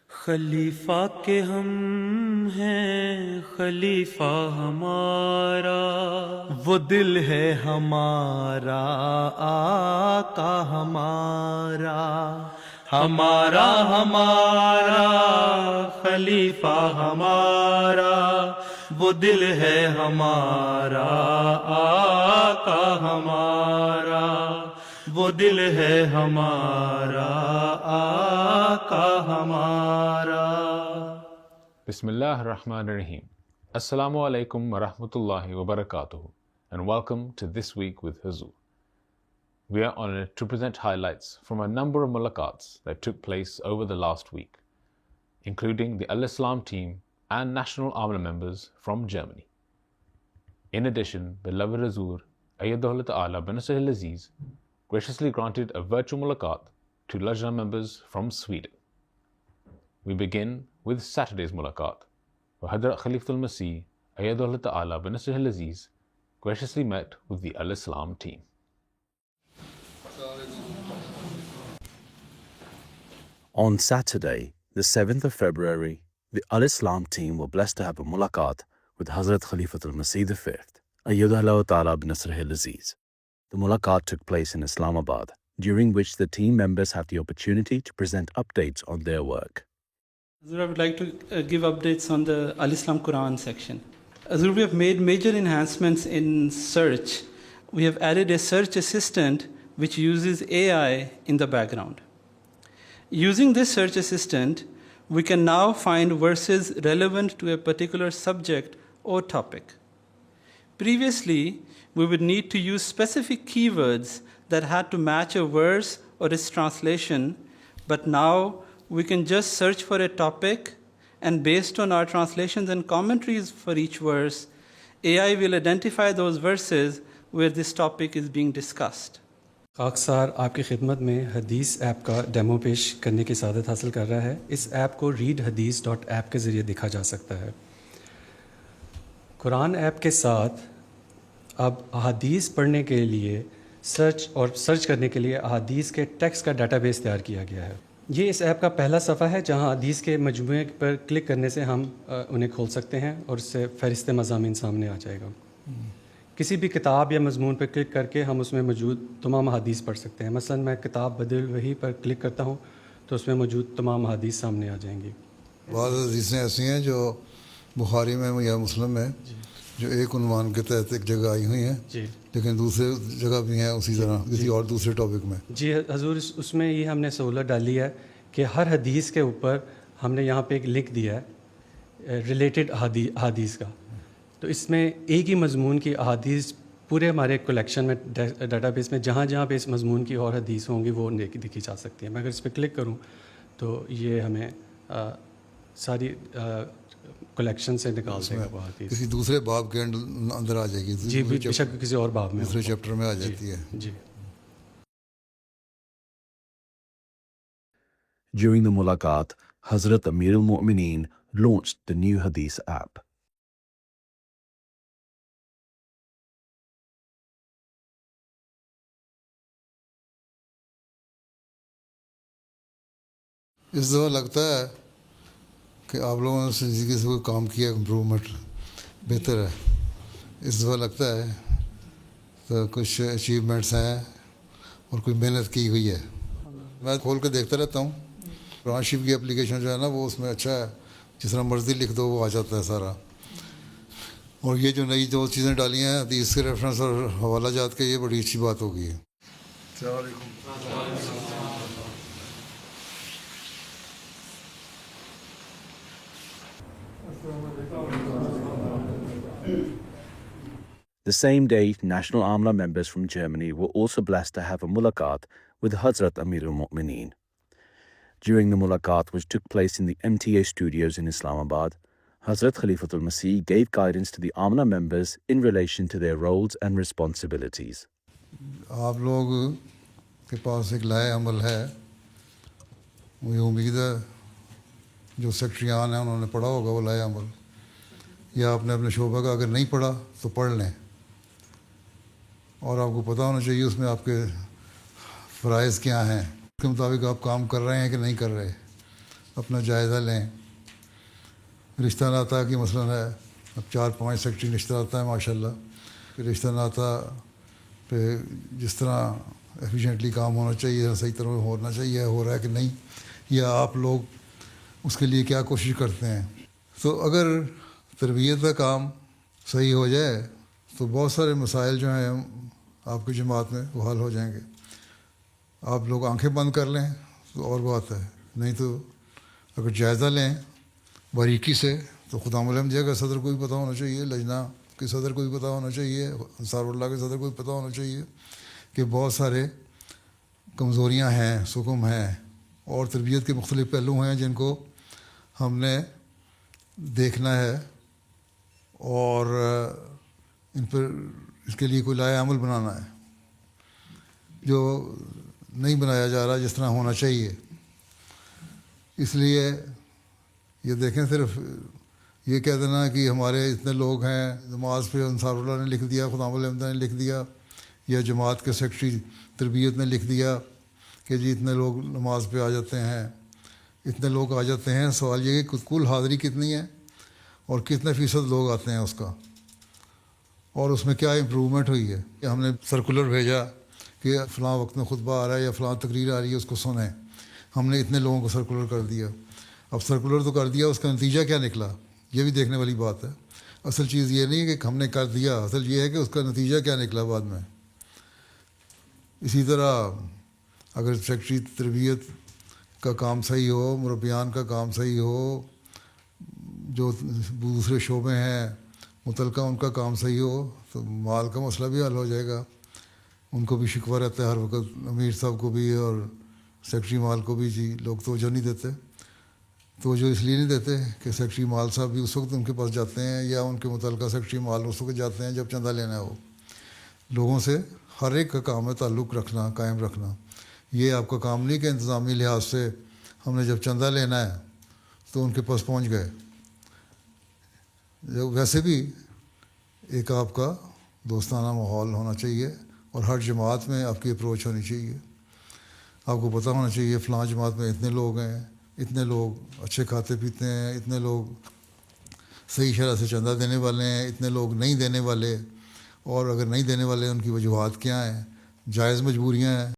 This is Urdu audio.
خلیفہ کے ہم ہیں خلیفہ ہمارا، وہ دل ہے ہمارا آقا ہمارا، ہمارا ہمارا خلیفہ ہمارا، وہ دل ہے ہمارا آقا ہمارا، وہ دل ہے ہمارا آقا ہمارا۔ بسم اللہ الرحمن الرحیم۔ Assalamu alaikum wa rahmatullahi wa barakatuh, and welcome to This Week with Huzur. We are honored to present highlights from a number of mulaqats that took place over the last week, including the Al-Islam team and National Amla members from Germany. In addition, beloved Huzur Ayyadahullah Ta'ala bin Aziz graciously granted a virtual mulaqat to Lajna members from Sweden. We begin with Saturday's mulaqat, where Hadrat Khalifatul Masih Ayyadahullah Ta'ala bin Aziz graciously met with the Al-Islam team. On Saturday, the 7th of February, the Al-Islam team were blessed to have a mulaqat with Hazrat Khalifatul Masih V, Ayyadahullah Ta'ala bin Aziz. The mulaqat took place in Islamabad, during which the team members had the opportunity to present updates on their work. Azur, I would like to give updates on the Al-Islam Quran section. Azur, we have made major enhancements in search. We have added a search assistant which uses AI in the background. Using this search assistant, we can now find verses relevant to a particular subject or topic. Previously, we would need to use specific keywords that had to match a verse or its translation, but now we can just search for a topic, and based on our translations and commentaries for each verse, AI will identify those verses where this topic is being discussed. خاکسار آپ کی خدمت میں حدیث ایپ کا ڈیمو پیش کرنے کی سعادت حاصل کر رہا ہے۔ اس ایپ کو readhadith.app کے ذریعے دیکھا جا سکتا ہے۔ قرآن ایپ کے ساتھ اب احادیث پڑھنے کے لیے سرچ کرنے کے لیے احادیث کے ٹیکسٹ کا ڈیٹا بیس تیار کیا گیا ہے۔ یہ اس ایپ کا پہلا صفحہ ہے جہاں حدیث کے مجموعے پر کلک کرنے سے ہم انہیں کھول سکتے ہیں اور اس سے فہرست مضامین سامنے آ جائے گا۔ کسی بھی کتاب یا مضمون پر کلک کر کے ہم اس میں موجود تمام احادیث پڑھ سکتے ہیں۔ مثلا میں کتاب بدل وحی پر کلک کرتا ہوں تو اس میں موجود تمام احادیث سامنے آ جائیں گی۔ بعض حدیثیں ایسی ہیں جو بخاری میں یا مسلم میں جو ایک عنوان کے تحت ایک جگہ آئی ہوئی ہیں، لیکن دوسرے جگہ بھی ہیں اسی طرح کسی اور دوسرے ٹاپک میں۔ جی حضور، اس میں یہ ہم نے سہولت ڈالی ہے کہ ہر حدیث کے اوپر ہم نے یہاں پہ ایک لنک دیا ہے ریلیٹڈ احادیث کا، تو اس میں ایک ہی مضمون کی احادیث پورے ہمارے کلیکشن میں ڈیٹا بیس میں جہاں جہاں پہ اس مضمون کی اور حدیث ہوں گی وہ دیکھی جا سکتی ہیں۔ میں اگر اس پہ کلک کروں تو یہ ہمیں ساری کلیکشن سے نکال دے گا وہ حدیث، کسی دوسرے باب کے اندر آ جائے گی، جی بے شک کسی اور باب میں، دوسرے چیپٹر میں آ جاتی ہے۔ جی۔ During the mulaqat, Hazrat Amir al-Mu'mineen launched the new Hadith app. اس دفعہ لگتا ہے کہ آپ لوگوں نے زندگی سے کوئی کام کیا، امپرومنٹ بہتر ہے۔ اس دفعہ لگتا ہے تو کچھ اچیومنٹس ہیں اور کوئی محنت کی ہوئی ہے۔ میں کھول کے دیکھتا رہتا ہوں۔ قرآن شریف کی اپلیکیشن جو ہے نا وہ اس میں اچھا ہے، جس طرح مرضی لکھ دو وہ آ جاتا ہے سارا۔ اور یہ جو نئی دو چیزیں ڈالی ہیں حدیث کے ریفرنس اور حوالہ جات کے، یہ بڑی اچھی بات ہو گئی ہے۔ السلام علیکم۔ The same day, National Amla members from Germany were also blessed to have a mulaqat with Hazrat Amir al-Mu'mineen. During the mulaqat, which took place in the MTA studios in Islamabad, Hazrat Khalifatul Masih gave guidance to the Amla members in relation to their roles and responsibilities. آپ لوگ کے پاس ایک لائے عمل ہے، مجھے امید ہے جو سیکٹریان ہیں انہوں نے پڑھا ہوگا وہ لائے عمل، یا آپ نے اپنے شعبہ کا اگر نہیں پڑھا تو پڑھ لیں، اور آپ کو پتہ ہونا چاہیے اس میں آپ کے فرائض کیا ہیں، اس کے مطابق آپ کام کر رہے ہیں کہ نہیں کر رہے۔ اپنا جائزہ لیں. رشتہ ناتا کی مثلا ہے، اب 4-5 سیکٹری رشتہ ناتا ہے ماشاء اللہ. پھر رشتہ ناتا پہ جس طرح ایفیشینٹلی کام ہونا چاہیے، صحیح طرح ہونا چاہیے، ہو رہا ہے کہ نہیں، یا آپ لوگ اس کے لیے کیا کوشش کرتے ہیں. تو اگر تربیت کا کام صحیح ہو جائے تو بہت سارے مسائل جو ہیں آپ کی جماعت میں وہ حل ہو جائیں گے. آپ لوگ آنکھیں بند کر لیں تو اور بات ہے، نہیں تو اگر جائزہ لیں باریکی سے تو خدام الحمدیہ کا صدر کو بھی پتہ ہونا چاہیے، لجنہ کے صدر کو بھی پتہ ہونا چاہیے، انصار اللہ کے صدر کو بھی پتہ ہونا چاہیے کہ بہت سارے کمزوریاں ہیں، سکم ہیں اور تربیت کے مختلف پہلو ہیں جن کو ہم نے دیکھنا ہے اور ان پر اس کے لیے کوئی لائحہ عمل بنانا ہے جو نہیں بنایا جا رہا جس طرح ہونا چاہیے. اس لیے یہ دیکھیں، صرف یہ کہہ دینا کہ ہمارے اتنے لوگ ہیں، نماز پہ انصار اللہ نے لکھ دیا، خدام الحمدہ نے لکھ دیا، یا جماعت کے سیکرٹری تربیت نے لکھ دیا کہ جی اتنے لوگ نماز پہ آ جاتے ہیں، اتنے لوگ آ جاتے ہیں. سوال یہ کہ کل حاضری کتنی ہے اور کتنے فیصد لوگ آتے ہیں اس کا، اور اس میں کیا امپرومنٹ ہوئی ہے. کہ ہم نے سرکولر بھیجا کہ فلاں وقت میں خطبہ آ رہا ہے یا فلاں تقریر آ رہی ہے، اس کو سنیں. ہم نے اتنے لوگوں کو سرکولر کر دیا. اب سرکولر تو کر دیا، اس کا نتیجہ کیا نکلا یہ بھی دیکھنے والی بات ہے. اصل چیز یہ نہیں ہے کہ ہم نے کر دیا، اصل یہ ہے کہ اس کا نتیجہ کیا نکلا بعد میں. اسی طرح اگر سیکرٹری تربیت کا کام صحیح ہو، مربیان کا کام صحیح ہو، جو دوسرے شعبے ہیں متعلقہ ان کا کام صحیح ہو تو مال کا مسئلہ بھی حل ہو جائے گا. ان کو بھی شکوہ رہتا ہے ہر وقت، امیر صاحب کو بھی اور سیکرٹری مال کو بھی. جی لوگ توجہ نہیں دیتے، توجہ اس لیے نہیں دیتے کہ سیکرٹری مال صاحب بھی اس وقت ان کے پاس جاتے ہیں یا ان کے متعلقہ سیکرٹری مال اس وقت جاتے ہیں جب چندہ لینا ہو. لوگوں سے ہر ایک کا کام ہے تعلق رکھنا، قائم رکھنا. یہ آپ کا کام نہیں کہ انتظامی لحاظ سے ہم نے جب چندہ لینا ہے تو ان کے پاس پہنچ گئے. ویسے بھی ایک آپ کا دوستانہ ماحول ہونا چاہیے اور ہر جماعت میں آپ کی اپروچ ہونی چاہیے. آپ کو پتہ ہونا چاہیے فلاں جماعت میں اتنے لوگ ہیں، اتنے لوگ اچھے کھاتے پیتے ہیں، اتنے لوگ صحیح شرح سے چندہ دینے والے ہیں، اتنے لوگ نہیں دینے والے، اور اگر نہیں دینے والے ان کی وجوہات کیا ہیں، جائز مجبوریاں ہیں